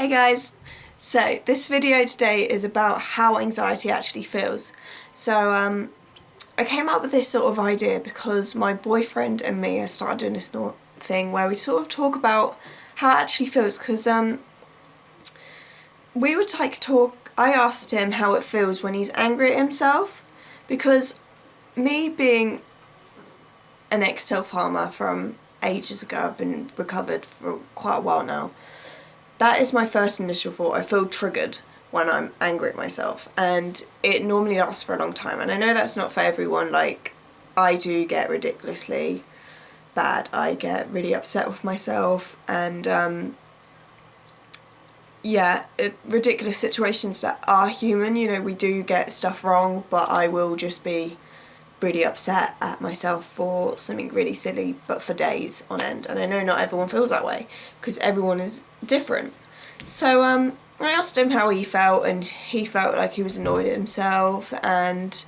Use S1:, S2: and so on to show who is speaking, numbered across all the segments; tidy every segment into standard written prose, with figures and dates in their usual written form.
S1: Hey guys! So this video today is about how anxiety actually feels. So I came up with this sort of idea because my boyfriend and me have started doing this thing where we sort of talk about how it actually feels, because we would I asked him how it feels when he's angry at himself, because me being an ex-self-harmer from ages ago, I've been recovered for quite a while now. That is my first initial thought. I feel triggered when I'm angry at myself, and it normally lasts for a long time. And I know that's not for everyone. Like, I do get ridiculously bad. I get really upset with myself, and ridiculous situations that are human. You know, we do get stuff wrong, but I will just be really upset at myself for something really silly, but for days on end. And I know not everyone feels that way because everyone is different. So I asked him how he felt, and he felt like he was annoyed at himself, and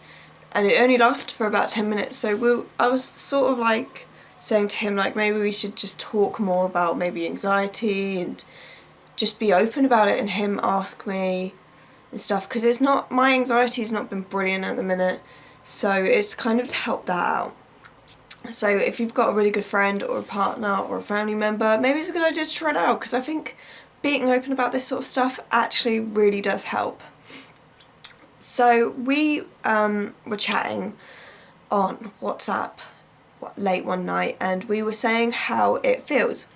S1: it only lasted for about 10 minutes. So I was sort of like saying to him, like, maybe we should just talk more about maybe anxiety and just be open about it, and him ask me and stuff, because my anxiety has not been brilliant at the minute. So it's kind of to help that out. So if you've got a really good friend or a partner or a family member, maybe it's a good idea to try it out, because I think being open about this sort of stuff actually really does help. So we were chatting on WhatsApp late one night, and we were saying how it feels.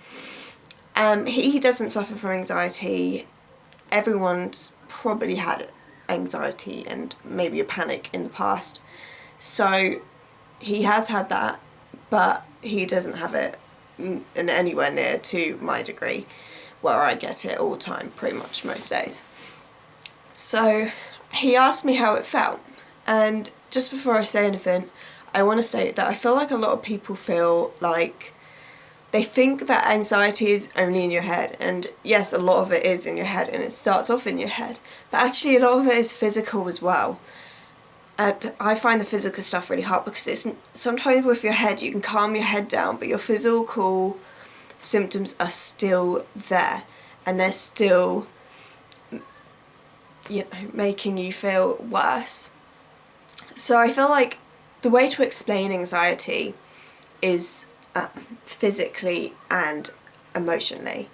S1: He doesn't suffer from anxiety. Everyone's probably had anxiety and maybe a panic in the past. So he has had that, but he doesn't have it in anywhere near to my degree, where I get it all the time, pretty much most days. So he asked me how it felt, and just before I say anything, I want to state that I feel like a lot of people feel like they think that anxiety is only in your head, and yes, a lot of it is in your head, and it starts off in your head, but actually a lot of it is physical as well. And I find the physical stuff really hard, because sometimes with your head you can calm your head down, but your physical symptoms are still there, and they're still, making you feel worse. So I feel like the way to explain anxiety is physically and emotionally.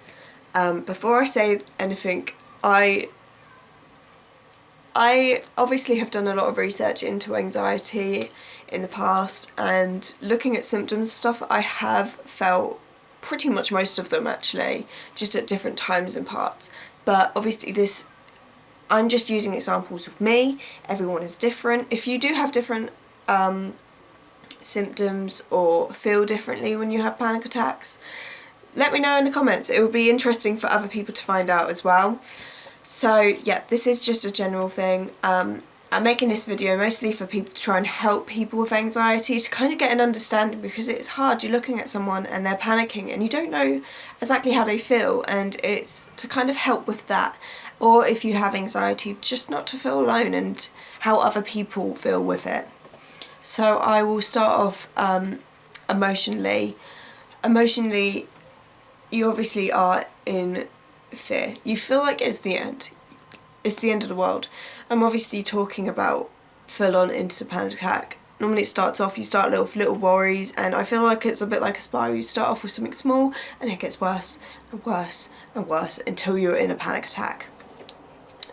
S1: Before I say anything, I obviously have done a lot of research into anxiety in the past, and looking at symptoms and stuff, I have felt pretty much most of them actually, just at different times and parts. But obviously I'm just using examples of me. Everyone is different. If you do have different symptoms or feel differently when you have panic attacks, let me know in the comments. It would be interesting for other people to find out as well. So yeah, this is just a general thing. I'm making this video mostly for people to try and help people with anxiety, to kind of get an understanding, because it's hard. You're looking at someone and they're panicking and you don't know exactly how they feel, and it's to kind of help with that. Or if you have anxiety, just not to feel alone, and how other people feel with it. So I will start off emotionally. Emotionally, you obviously are in fear. You feel like it's the end. It's the end of the world. I'm obviously talking about full-on into panic attack. Normally it starts off, you start with little worries, and I feel like it's a bit like a spiral. You start off with something small, and it gets worse and worse and worse until you're in a panic attack.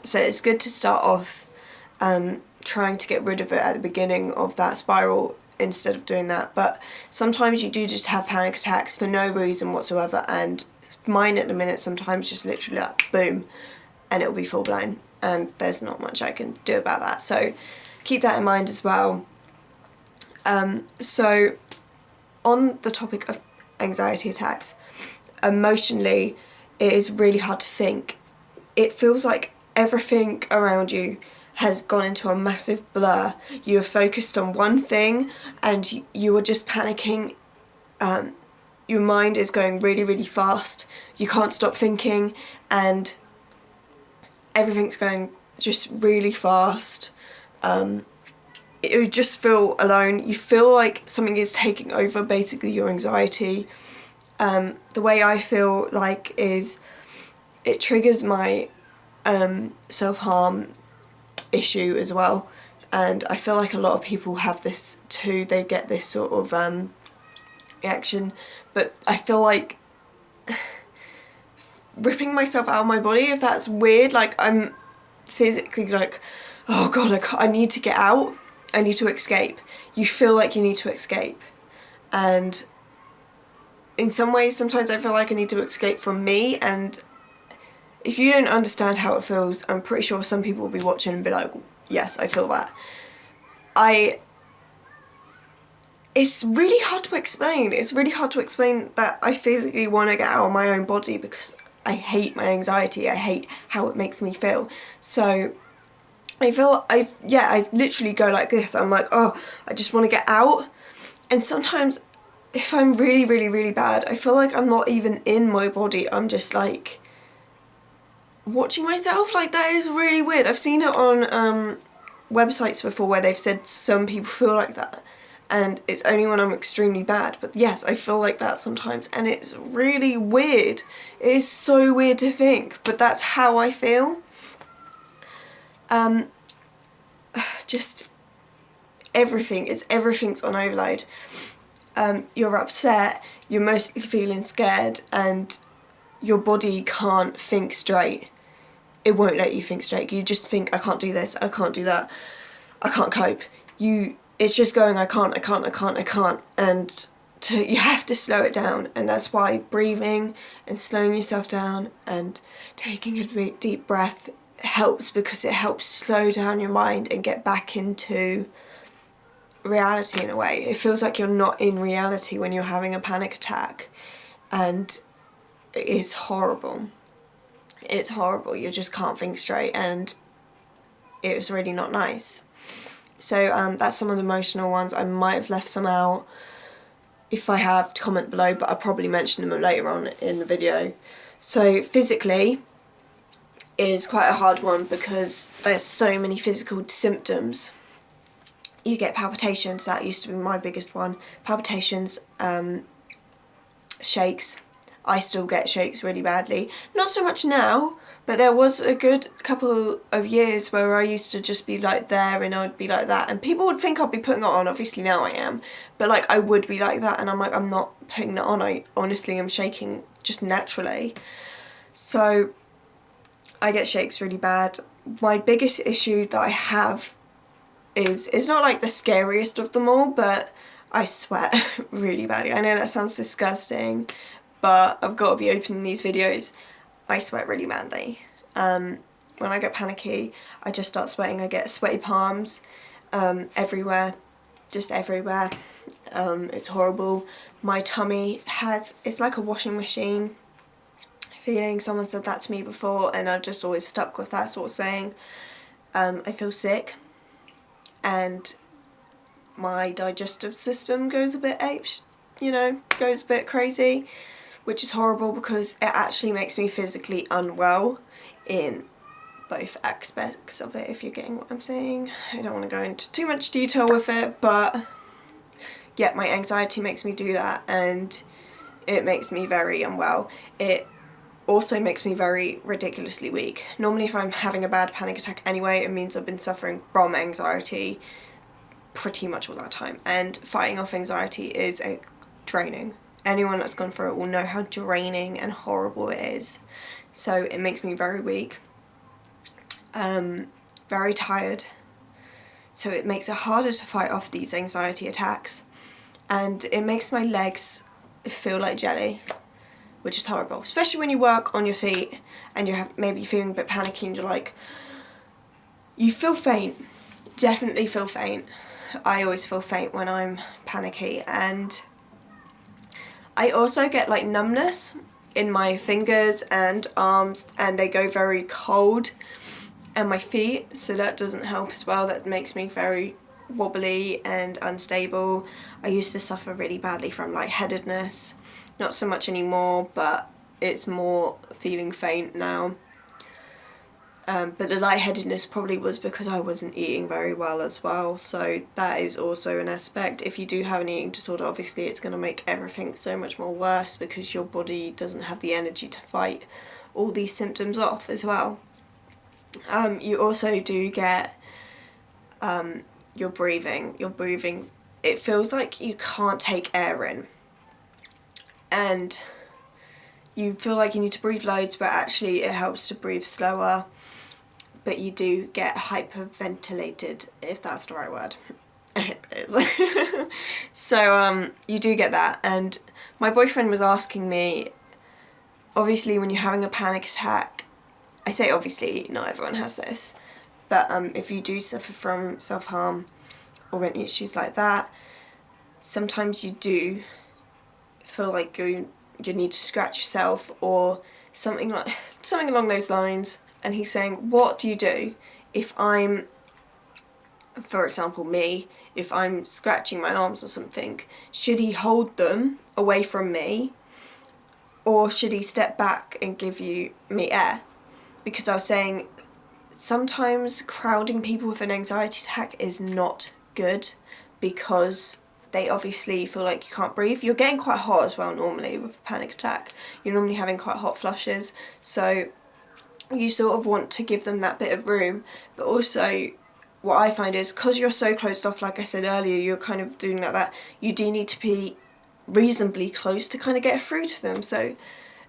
S1: So it's good to start off trying to get rid of it at the beginning of that spiral instead of doing that. But sometimes you do just have panic attacks for no reason whatsoever, and mine at the minute sometimes just literally like boom, and it'll be full blown, and there's not much I can do about that. So keep that in mind as well. So on the topic of anxiety attacks, emotionally it is really hard to think. It feels like everything around you has gone into a massive blur. You are focused on one thing and you are just panicking. Your mind is going really, really fast. You can't stop thinking, and everything's going just really fast. You just feel alone. You feel like something is taking over basically your anxiety. The way I feel like is it triggers my self-harm issue as well, and I feel like a lot of people have this too. They get this sort of reaction, but I feel like ripping myself out of my body, if that's weird, like I'm physically like, oh god, I need to get out, I need to escape. You feel like you need to escape, and in some ways sometimes I feel like I need to escape from me, and if you don't understand how it feels, I'm pretty sure some people will be watching and be like, yes, I feel that. It's really hard to explain. It's really hard to explain that I physically want to get out of my own body because I hate my anxiety. I hate how it makes me feel. So I literally go like this. I'm like, oh, I just want to get out. And sometimes if I'm really, really, really bad, I feel like I'm not even in my body. I'm just like watching myself. Like, that is really weird. I've seen it on websites before where they've said some people feel like that, and it's only when I'm extremely bad. But yes, I feel like that sometimes, and it's really weird. It is so weird to think, but that's how I feel. Just everything's on overload. You're upset, you're mostly feeling scared, and your body can't think straight. It won't let you think straight. You just think, I can't do this, I can't do that, I can't cope. It's just going, I can't, and you have to slow it down, and that's why breathing and slowing yourself down and taking a deep breath helps, because it helps slow down your mind and get back into reality in a way. It feels like you're not in reality when you're having a panic attack, and it's horrible. It's horrible. You just can't think straight, and it's really not nice. So that's some of the emotional ones. I might have left some out. If I have, comment below, but I'll probably mention them later on in the video. So physically is quite a hard one because there's so many physical symptoms. You get palpitations, that used to be my biggest one. Palpitations, shakes. I still get shakes really badly. Not so much now, but there was a good couple of years where I used to just be like there and I would be like that. And people would think I'd be putting it on. Obviously now I am. But like I would be like that, and I'm like, I'm not putting it on. I honestly am shaking just naturally. So I get shakes really bad. My biggest issue that I have is, it's not like the scariest of them all, but I sweat really badly. I know that sounds disgusting, but I've got to be open in these videos. I sweat really badly. When I get panicky, I just start sweating. I get sweaty palms everywhere, just everywhere. It's horrible. My tummy it's like a washing machine feeling. Someone said that to me before, and I've just always stuck with that sort of saying. I feel sick, and my digestive system goes a bit goes a bit crazy, which is horrible because it actually makes me physically unwell in both aspects of it, if you're getting what I'm saying. I don't want to go into too much detail with it, but yeah, my anxiety makes me do that, and it makes me very unwell. It also makes me very ridiculously weak. Normally if I'm having a bad panic attack anyway, it means I've been suffering from anxiety pretty much all that time, and fighting off anxiety is draining. Anyone that's gone through it will know how draining and horrible it is. So it makes me very weak, very tired, so it makes it harder to fight off these anxiety attacks, and it makes my legs feel like jelly, which is horrible, especially when you work on your feet and you're maybe feeling a bit panicky and you're like, you feel faint, definitely feel faint. I always feel faint when I'm panicky, and I also get like numbness in my fingers and arms, and they go very cold, and my feet, so that doesn't help as well. That makes me very wobbly and unstable. I used to suffer really badly from lightheadedness. Not so much anymore, but it's more feeling faint now. But the lightheadedness probably was because I wasn't eating very well as well, so that is also an aspect. If you do have an eating disorder, obviously it's going to make everything so much more worse because your body doesn't have the energy to fight all these symptoms off as well. You also do get your breathing. It feels like you can't take air in, and you feel like you need to breathe loads, but actually it helps to breathe slower. But you do get hyperventilated, if that's the right word. It is. So you do get that, and my boyfriend was asking me, obviously when you're having a panic attack, I say obviously, not everyone has this, but if you do suffer from self-harm or any issues like that, sometimes you do feel like you need to scratch yourself or something along those lines. And he's saying, what do you do if I'm, for example me, if I'm scratching my arms or something, should he hold them away from me, or should he step back and give me air? Because I was saying sometimes crowding people with an anxiety attack is not good, because they obviously feel like you can't breathe. You're getting quite hot as well normally with a panic attack. You're normally having quite hot flushes, so you sort of want to give them that bit of room. But also what I find is, because you're so closed off, like I said earlier, you're kind of doing like that, you do need to be reasonably close to kind of get through to them. So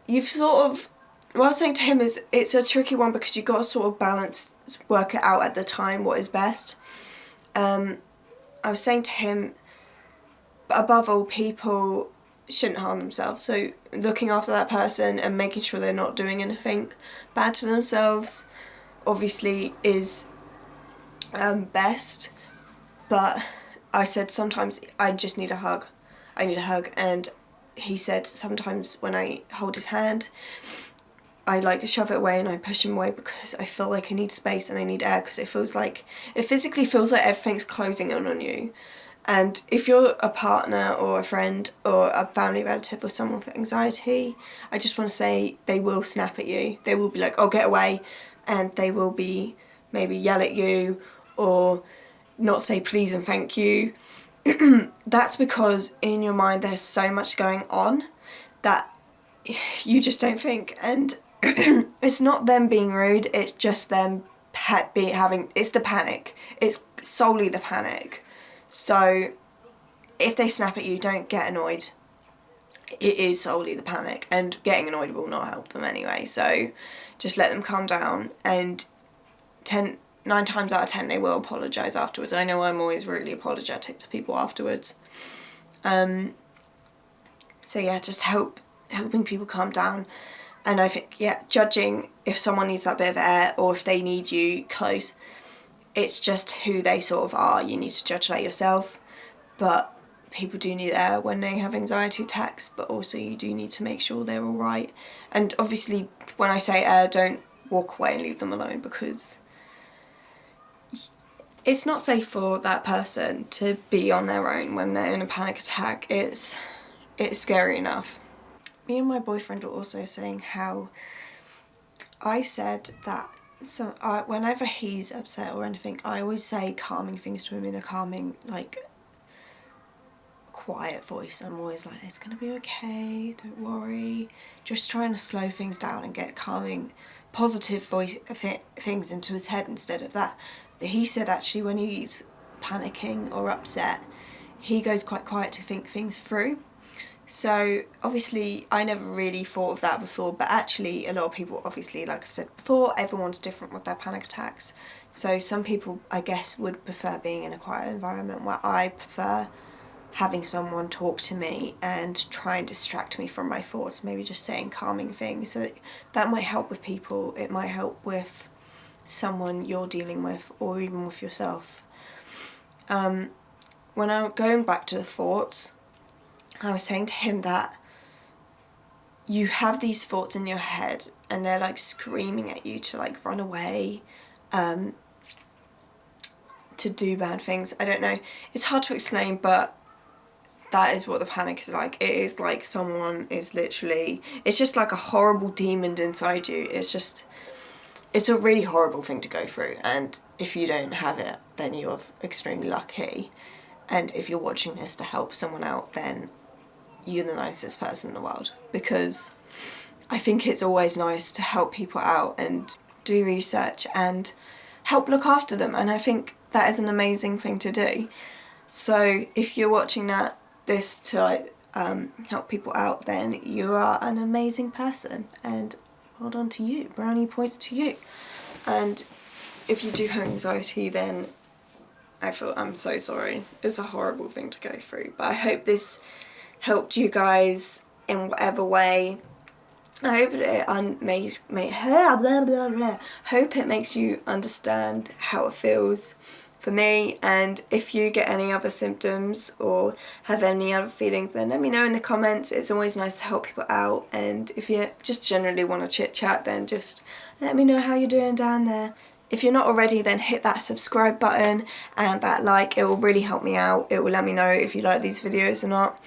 S1: you've sort of, what I was saying to him is, it's a tricky one because you've got to sort of work it out at the time what is best. I was saying to him, above all, people shouldn't harm themselves, so looking after that person and making sure they're not doing anything bad to themselves obviously is best. But I said sometimes I just need a hug. And he said sometimes when I hold his hand, I like shove it away and I push him away because I feel like I need space and I need air, because it physically feels like everything's closing in on you. And if you're a partner or a friend or a family relative or someone with anxiety, I just want to say they will snap at you. They will be like, oh, get away. And they will be maybe yell at you or not say please and thank you. That's because in your mind there's so much going on that you just don't think. And it's not them being rude, it's just them it's the panic. It's solely the panic. So if they snap at you, don't get annoyed. It is solely the panic, and getting annoyed will not help them anyway. So just let them calm down, and 9 times out of 10 they will apologise afterwards. I know I'm always really apologetic to people afterwards. So yeah, just helping people calm down. And I think, yeah, judging if someone needs that bit of air or if they need you close, it's just who they sort of are. You need to judge that yourself. But people do need air when they have anxiety attacks, but also you do need to make sure they're all right. And obviously, when I say air, don't walk away and leave them alone, because it's not safe for that person to be on their own when they're in a panic attack. It's scary enough. Me and my boyfriend were also saying how I said that whenever he's upset or anything, I always say calming things to him in a calming, like, quiet voice. I'm always like, it's gonna be okay, don't worry. Just trying to slow things down and get calming, positive things into his head instead of that. But he said actually when he's panicking or upset, he goes quite quiet to think things through. So obviously I never really thought of that before, but actually a lot of people, obviously, like I've said before, everyone's different with their panic attacks. So some people, I guess, would prefer being in a quiet environment, where I prefer having someone talk to me and try and distract me from my thoughts, maybe just saying calming things. So that might help with people. It might help with someone you're dealing with, or even with yourself. When I'm going back to the thoughts, I was saying to him that you have these thoughts in your head and they're like screaming at you to like run away, to do bad things. I don't know. It's hard to explain, but that is what the panic is like. It is like someone is literally, it's just like a horrible demon inside you. It's a really horrible thing to go through. And if you don't have it, then you're extremely lucky. And if you're watching this to help someone out, then you're the nicest person in the world, because I think it's always nice to help people out and do research and help look after them, and I think that is an amazing thing to do. So if you're watching this to like help people out, then you are an amazing person, and well done to you, brownie points to you. And if you do have anxiety, then I'm so sorry. It's a horrible thing to go through, but I hope this helped you guys in whatever way. I hope it makes you understand how it feels for me, and if you get any other symptoms or have any other feelings, then let me know in the comments. It's always nice to help people out, and if you just generally want to chit chat, then just let me know how you're doing down there. If you're not already, then hit that subscribe button and that like. It will really help me out. It will let me know if you like these videos or not.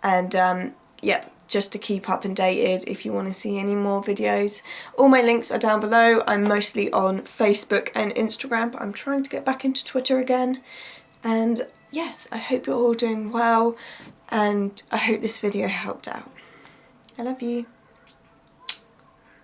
S1: And yep, just to keep up and dated if you want to see any more videos. All my links are down below. I'm mostly on Facebook and Instagram, but I'm trying to get back into Twitter again. And yes, I hope you're all doing well, and I hope this video helped out. I love you.